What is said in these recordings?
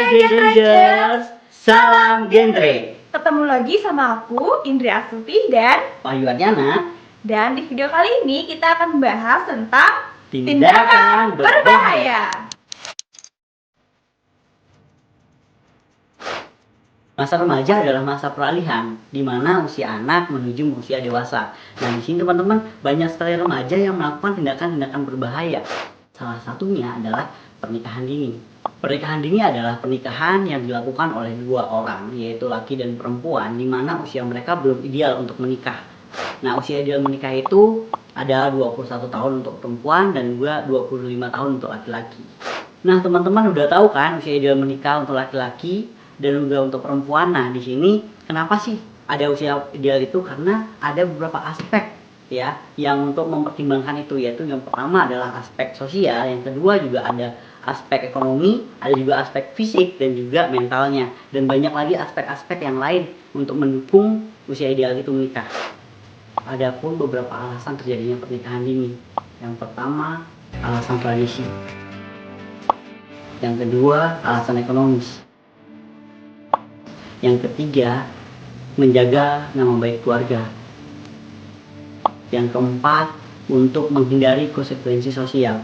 Gen Rangers, salam genre. Ketemu lagi sama aku, Indri Astuti dan Wahyu Ardiana. Dan di video kali ini kita akan membahas tentang Tindakan berbahaya. Masa remaja adalah masa peralihan, di mana usia anak menuju usia dewasa. Nah, di sini teman-teman, banyak sekali remaja yang melakukan tindakan-tindakan berbahaya. Salah satunya adalah pernikahan dini. Pernikahan dini adalah pernikahan yang dilakukan oleh dua orang, yaitu laki dan perempuan, di mana usia mereka belum ideal untuk menikah. Nah, usia ideal menikah itu ada 21 tahun untuk perempuan dan juga 25 tahun untuk laki-laki. Nah, teman-teman udah tahu kan usia ideal menikah untuk laki-laki dan juga untuk perempuan. Nah, di sini kenapa sih ada usia ideal itu? Karena ada beberapa aspek ya yang untuk mempertimbangkan itu, yaitu yang pertama adalah aspek sosial, yang kedua juga ada aspek ekonomi, ada juga aspek fisik dan juga mentalnya, dan banyak lagi aspek-aspek yang lain untuk mendukung usia ideal itu menikah. Ada pun beberapa alasan terjadinya pernikahan dini. Yang pertama, alasan tradisi. Yang kedua, alasan ekonomis. Yang ketiga, menjaga nama baik keluarga. Yang keempat, untuk menghindari konsekuensi sosial.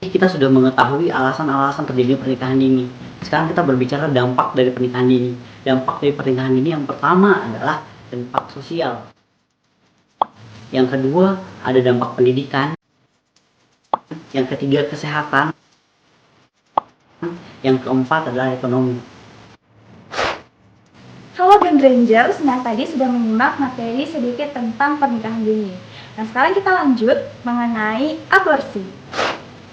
Kita sudah mengetahui alasan-alasan terjadinya pernikahan dini. Sekarang kita berbicara dampak dari pernikahan dini. Dampak dari pernikahan dini yang pertama adalah dampak sosial. Yang kedua, ada dampak pendidikan. Yang ketiga, kesehatan. Yang keempat adalah ekonomi. Halo Gen Rangers, nah tadi sudah menyimak materi sedikit tentang pernikahan dini. Nah sekarang kita lanjut mengenai aborsi.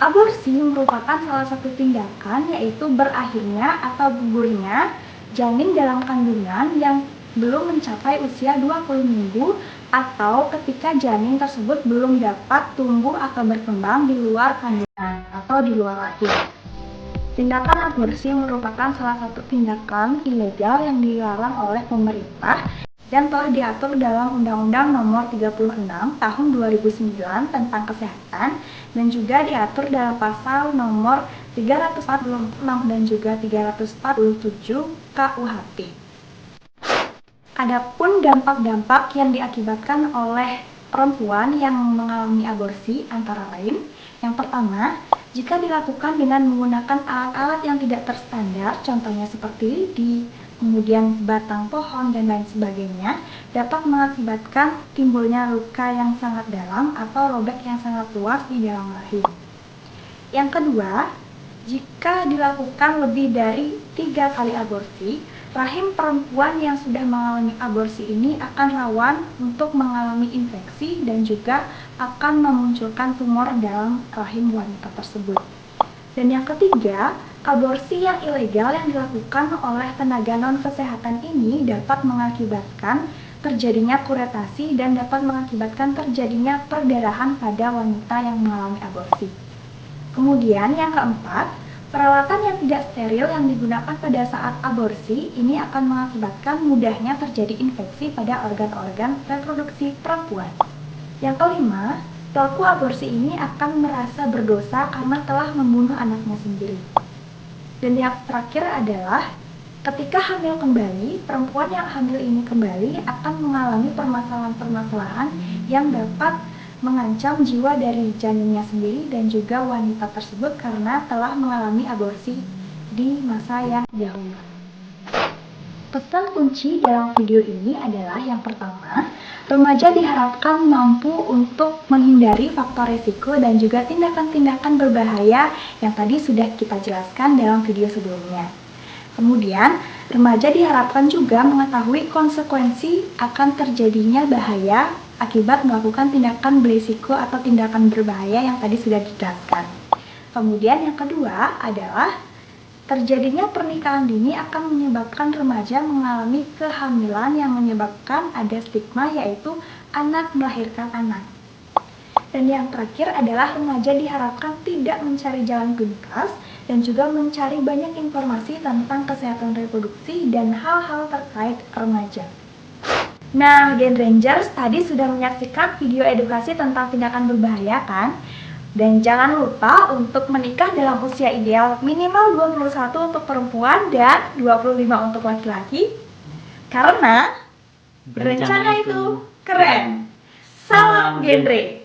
Aborsi merupakan salah satu tindakan, yaitu berakhirnya atau gugurnya janin dalam kandungan yang belum mencapai usia 20 minggu atau ketika janin tersebut belum dapat tumbuh atau berkembang di luar kandungan atau di luar rahim. Tindakan aborsi merupakan salah satu tindakan ilegal yang dilarang oleh pemerintah dan telah diatur dalam Undang-Undang Nomor 36 Tahun 2009 tentang Kesehatan, dan juga diatur dalam Pasal Nomor 346 dan juga 347 KUHP. Adapun dampak-dampak yang diakibatkan oleh perempuan yang mengalami aborsi antara lain, yang pertama, jika dilakukan dengan menggunakan alat-alat yang tidak terstandar, contohnya seperti kemudian batang pohon dan lain sebagainya, dapat mengakibatkan timbulnya luka yang sangat dalam atau robek yang sangat luas di dalam rahim. Yang kedua, jika dilakukan lebih dari 3 kali aborsi, rahim perempuan yang sudah mengalami aborsi ini akan rawan untuk mengalami infeksi dan juga akan memunculkan tumor dalam rahim wanita tersebut. Dan yang ketiga, aborsi yang ilegal yang dilakukan oleh tenaga non-kesehatan ini dapat mengakibatkan terjadinya kuretasi dan dapat mengakibatkan terjadinya perdarahan pada wanita yang mengalami aborsi. Kemudian yang keempat, peralatan yang tidak steril yang digunakan pada saat aborsi ini akan mengakibatkan mudahnya terjadi infeksi pada organ-organ reproduksi perempuan. Yang kelima, pelaku aborsi ini akan merasa berdosa karena telah membunuh anaknya sendiri. Dan yang terakhir adalah ketika hamil kembali, perempuan yang hamil ini kembali akan mengalami permasalahan-permasalahan yang dapat mengancam jiwa dari janinnya sendiri dan juga wanita tersebut karena telah mengalami aborsi di masa yang dahulu. Pesan kunci dalam video ini adalah yang pertama, remaja diharapkan mampu untuk menghindari faktor risiko dan juga tindakan-tindakan berbahaya yang tadi sudah kita jelaskan dalam video sebelumnya. Kemudian, remaja diharapkan juga mengetahui konsekuensi akan terjadinya bahaya akibat melakukan tindakan berisiko atau tindakan berbahaya yang tadi sudah dijelaskan. Kemudian yang kedua adalah terjadinya pernikahan dini akan menyebabkan remaja mengalami kehamilan yang menyebabkan ada stigma, yaitu anak melahirkan anak. Dan yang terakhir adalah remaja diharapkan tidak mencari jalan pintas dan juga mencari banyak informasi tentang kesehatan reproduksi dan hal-hal terkait remaja. Nah, Gen Rangers tadi sudah menyaksikan video edukasi tentang tindakan berbahaya kan? Dan jangan lupa untuk menikah dalam usia ideal minimal 21 untuk perempuan dan 25 untuk laki-laki. Karena berencana itu keren. Salam genre.